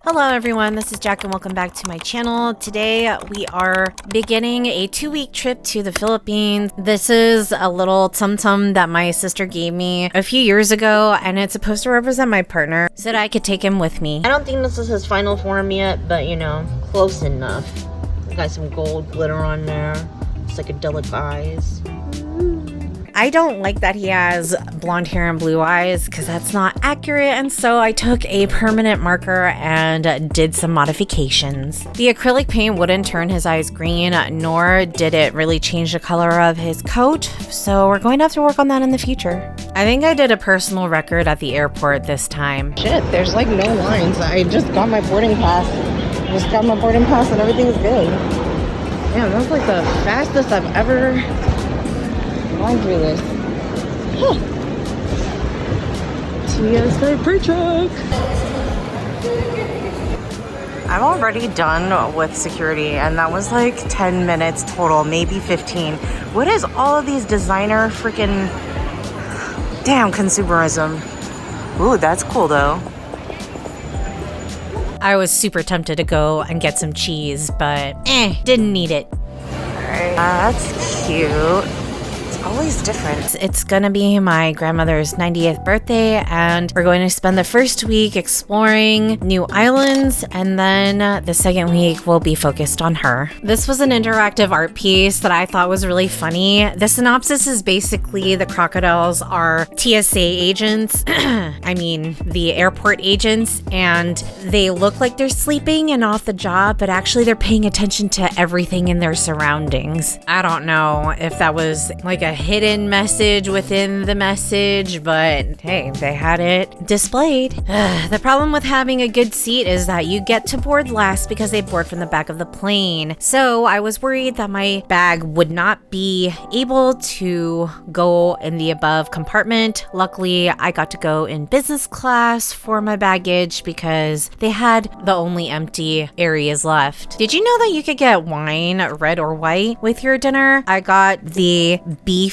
Hello everyone, this is Jack and welcome back to my channel. Today we are beginning a 2-week trip to the Philippines. This is a little tum-tum that my sister gave me a few years ago and it's supposed to represent my partner so that I could take him with me. I don't think this is his final form yet, but you know, close enough. Got some gold glitter on there, psychedelic eyes. I don't like that he has blonde hair and blue eyes because that's not accurate, and so I took a permanent marker and did some modifications. The acrylic paint wouldn't turn his eyes green, nor did it really change the color of his coat, so we're going to have to work on that in the future. I think I did a personal record at the airport this time. Shit, there's like no lines. I just got my boarding pass. And everything's good. Damn, that was like the fastest I've ever gone through this. Huh. TSA pre-check. I'm already done with security and that was like 10 minutes total, maybe 15. What is all of these designer freaking damn consumerism? Ooh, that's cool though. I was super tempted to go and get some cheese, but didn't need it. Alright, that's cute. Always different. It's gonna be my grandmother's 90th birthday and we're going to spend the first week exploring new islands and then the second week will be focused on her. This was an interactive art piece that I thought was really funny. The synopsis is basically the crocodiles are TSA agents, I mean the airport agents, and they look like they're sleeping and off the job, but actually they're paying attention to everything in their surroundings. I don't know if that was like a hidden message within the message, but hey, they had it displayed. The problem with having a good seat is that you get to board last because they board from the back of the plane. So I was worried that my bag would not be able to go in the above compartment. Luckily, I got to go in business class for my baggage because they had the only empty areas left. Did you know that you could get wine, red or white, with your dinner? I got the beef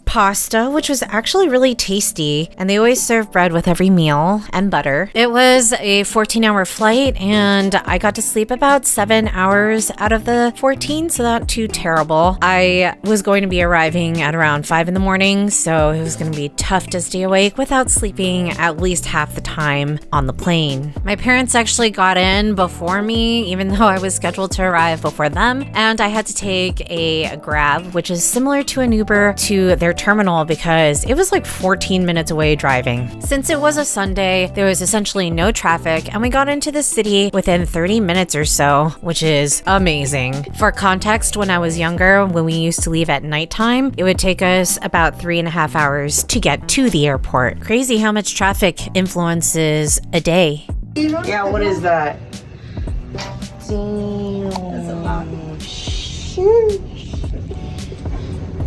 pasta, which was actually really tasty, and they always serve bread with every meal and butter. It was a 14-hour flight and I got to sleep about 7 hours out of the 14, so not too terrible. I was going to be arriving at around 5 in the morning, so it was going to be tough to stay awake without sleeping at least half the time on the plane. My parents actually got in before me, even though I was scheduled to arrive before them, and I had to take a Grab, which is similar to an Uber, to their terminal because it was like 14 minutes away driving. Since it was a Sunday, there was essentially no traffic and we got into the city within 30 minutes or so, which is amazing. For context, when I was younger, when we used to leave at nighttime, it would take us about 3.5 hours to get to the airport. Crazy how much traffic influences a day. Yeah, what is that?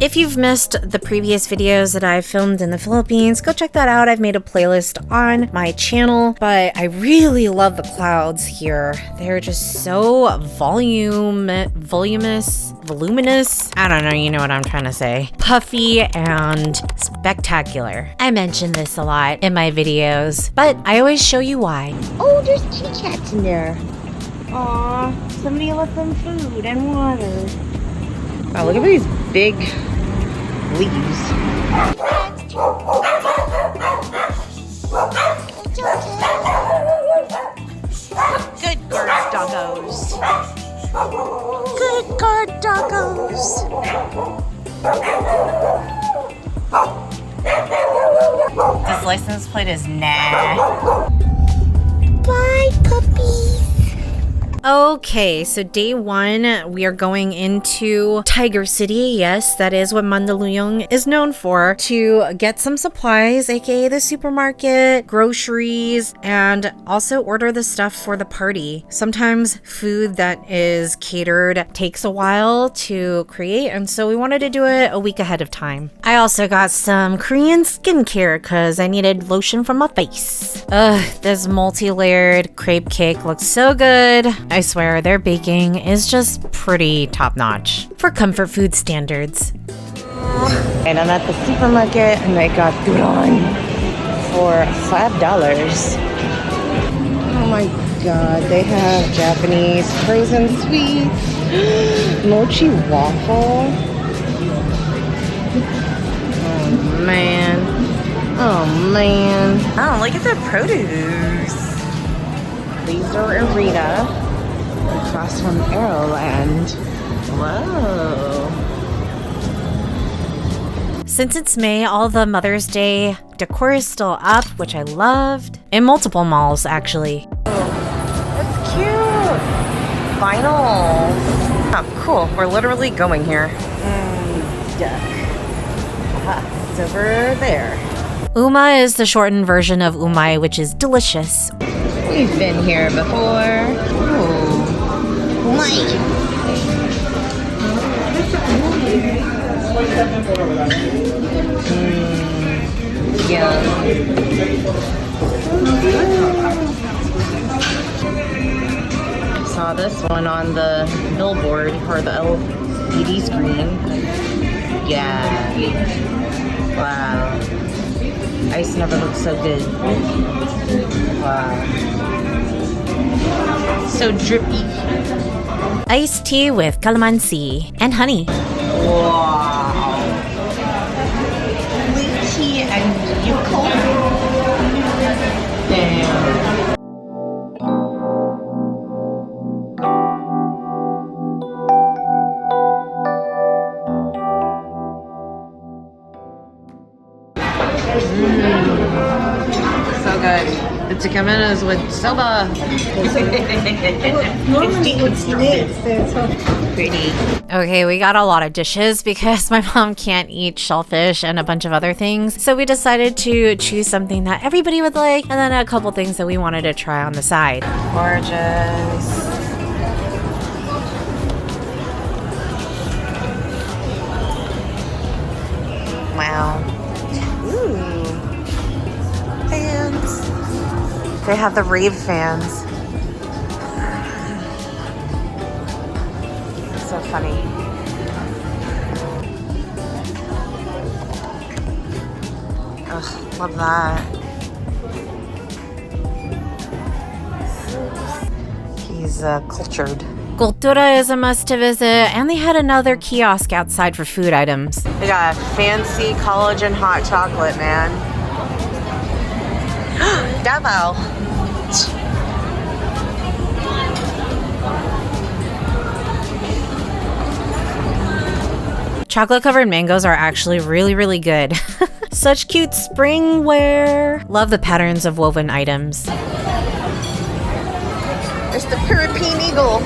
If you've missed the previous videos that I've filmed in the Philippines, go check that out. I've made a playlist on my channel, but I really love the clouds here. They're just so voluminous. I don't know, you know what I'm trying to say. Puffy and spectacular. I mention this a lot in my videos, but I always show you why. Oh, there's kitty cats in there. Aw, somebody left them food and water. Wow, look at these big leaves. Good guard doggos. Good guard doggos. This license plate is nah. Bye, puppies. Okay, so day one, we are going into Tiger City. Yes, that is what Mandaluyong is known for, to get some supplies, aka the supermarket, groceries, and also order the stuff for the party. Sometimes food that is catered takes a while to create, and so we wanted to do it a week ahead of time. I also got some Korean skincare because I needed lotion for my face. This multi-layered crepe cake looks so good. I swear, their baking is just pretty top-notch for comfort food standards. And I'm at the supermarket and I got udon for $5. Oh my god, they have Japanese frozen sweets, mochi waffle. Oh man. Oh man. Oh, look at the produce. These are Arita across from Arrowland. Whoa. Since it's May, all the Mother's Day decor is still up, which I loved. In multiple malls, actually. That's cute. Vinyl. Oh, cool. We're literally going here. Duck. Aha, it's over there. Uma is the shortened version of umai, which is delicious. We've been here before. Ooh. Umai. Yeah. Saw this one on the billboard or the LED screen. Yeah. Wow. Ice never looked so good. Wow. So drippy. Iced tea with calamansi and honey. Wow. Lychee and yucca. Damn. So good. The tsukemen is with soba. Pretty. Okay, we got a lot of dishes because my mom can't eat shellfish and a bunch of other things. So we decided to choose something that everybody would like and then a couple things that we wanted to try on the side. Gorgeous. Wow. Ooh. Fans. They have the rave fans. So funny. Ugh, love that. He's cultured. Cultura is a must to visit, and they had another kiosk outside for food items. They got fancy collagen hot chocolate, man. Davao. Chocolate covered mangoes are actually really, really good. Such cute spring wear. Love the patterns of woven items. There's the Philippine eagle.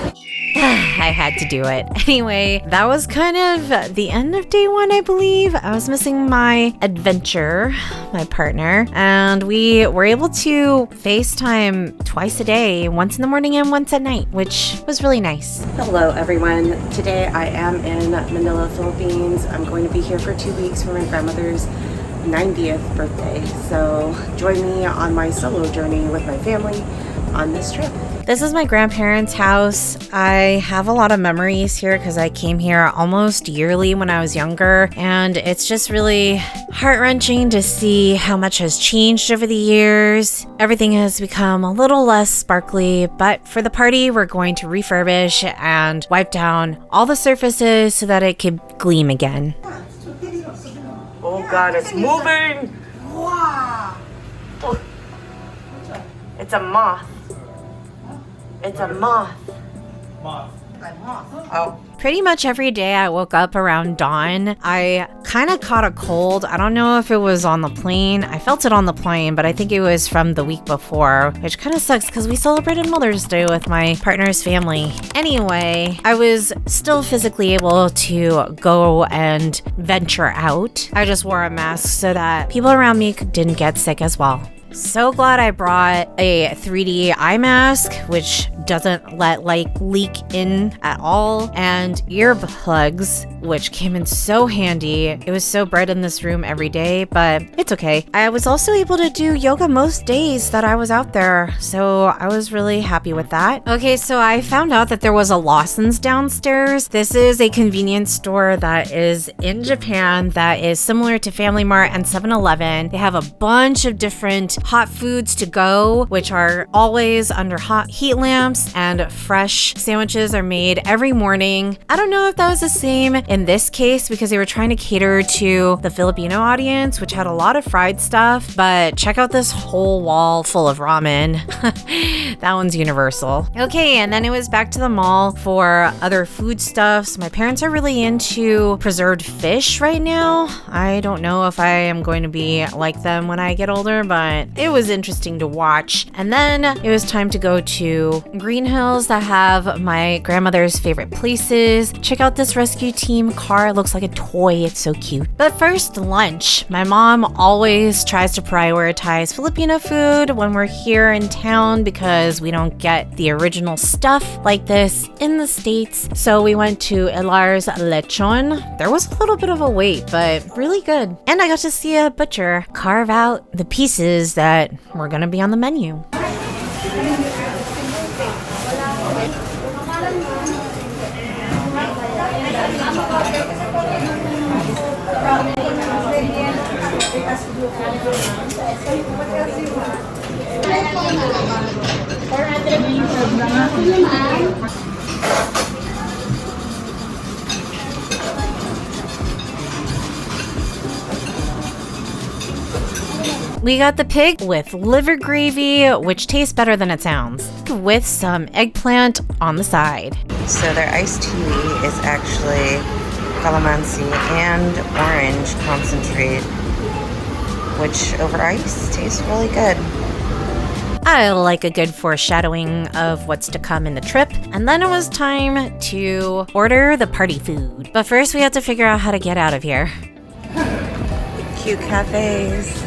I had to do it. Anyway, that was kind of the end of day one, I believe. I was missing my adventure, my partner, and we were able to FaceTime twice a day, once in the morning and once at night, which was really nice. Hello everyone. Today I am in Manila, Philippines. I'm going to be here for 2 weeks for my grandmother's 90th birthday. So join me on my solo journey with my family on this trip. This is my grandparents' house. I have a lot of memories here because I came here almost yearly when I was younger, and it's just really heart-wrenching to see how much has changed over the years. Everything has become a little less sparkly, but for the party, we're going to refurbish and wipe down all the surfaces so that it could gleam again. Oh God, it's moving! Wow! It's a moth. It's a moth. Oh. Pretty much every day I woke up around dawn. I kind of caught a cold. I don't know if it was on the plane. I felt it on the plane, but I think it was from the week before, which kind of sucks because we celebrated Mother's Day with my partner's family. Anyway, I was still physically able to go and venture out. I just wore a mask so that people around me didn't get sick as well. So glad I brought a 3D eye mask, which doesn't let light leak in at all, and earplugs, which came in so handy. It was so bright in this room every day, but it's okay. I was also able to do yoga most days that I was out there, so I was really happy with that. Okay, so I found out that there was a Lawson's downstairs. This is a convenience store that is in Japan that is similar to Family Mart and 7-Eleven. They have a bunch of different hot foods to go, which are always under hot heat lamps, and fresh sandwiches are made every morning. I don't know if that was the same in this case because they were trying to cater to the Filipino audience, which had a lot of fried stuff, but check out this whole wall full of ramen. That one's universal. Okay, and then it was back to the mall for other foodstuffs. My parents are really into preserved fish right now. I don't know if I am going to be like them when I get older, but it was interesting to watch. And then it was time to go to Green Hills that have my grandmother's favorite places. Check out this rescue team car. It looks like a toy. It's so cute. But first, lunch. My mom always tries to prioritize Filipino food when we're here in town because we don't get the original stuff like this in the States. So we went to Elar's Lechon. There was a little bit of a wait, but really good. And I got to see a butcher carve out the pieces that were gonna be on the menu. We got the pig with liver gravy, which tastes better than it sounds, with some eggplant on the side. So their iced tea is actually calamansi and orange concentrate, which over ice tastes really good. I like a good foreshadowing of what's to come in the trip. And then it was time to order the party food. But first we had to figure out how to get out of here. Cute cafes.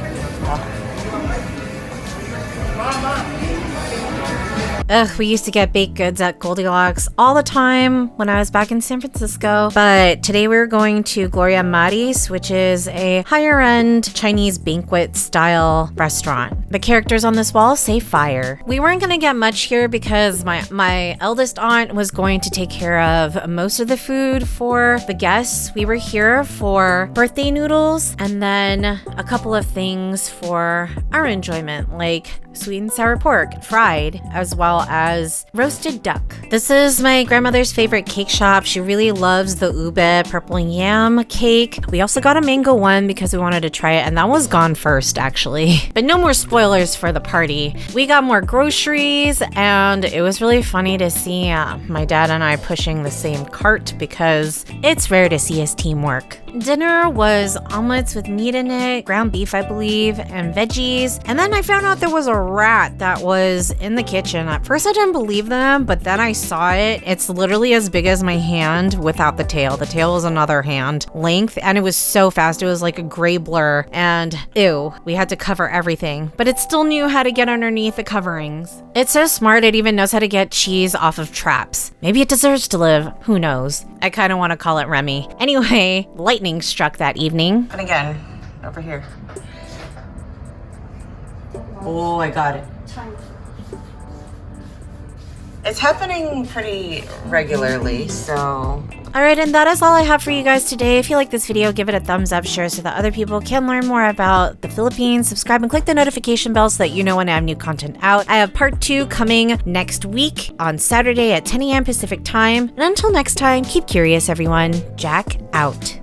Ugh, we used to get baked goods at Goldilocks all the time when I was back in San Francisco. But today we were going to Gloria Maris, which is a higher-end Chinese banquet-style restaurant. The characters on this wall say fire. We weren't gonna get much here because my eldest aunt was going to take care of most of the food for the guests. We were here for birthday noodles and then a couple of things for our enjoyment, like sweet and sour pork, fried, as well as roasted duck. This is my grandmother's favorite cake shop. She really loves the ube purple yam cake. We also got a mango one because we wanted to try it, and that was gone first, actually. But no more spoilers for the party. We got more groceries, and it was really funny to see my dad and I pushing the same cart because it's rare to see us teamwork. Dinner was omelets with meat in it, ground beef, I believe, and veggies. And then I found out there was a rat that was in the kitchen. At first I didn't believe them, but then I saw it. It's literally as big as my hand without the tail. The tail was another hand length, and it was so fast. It was like a gray blur, and ew, we had to cover everything. But it still knew how to get underneath the coverings. It's so smart, it even knows how to get cheese off of traps. Maybe it deserves to live, who knows? I kind of want to call it Remy. Anyway, lightning struck that evening. And again, over here. Oh, I got it. It's happening pretty regularly, so... Alright, and that is all I have for you guys today. If you like this video, give it a thumbs up, share so that other people can learn more about the Philippines. Subscribe and click the notification bell so that you know when I have new content out. I have part 2 coming next week on Saturday at 10 a.m. Pacific time. And until next time, keep curious, everyone. Jack out.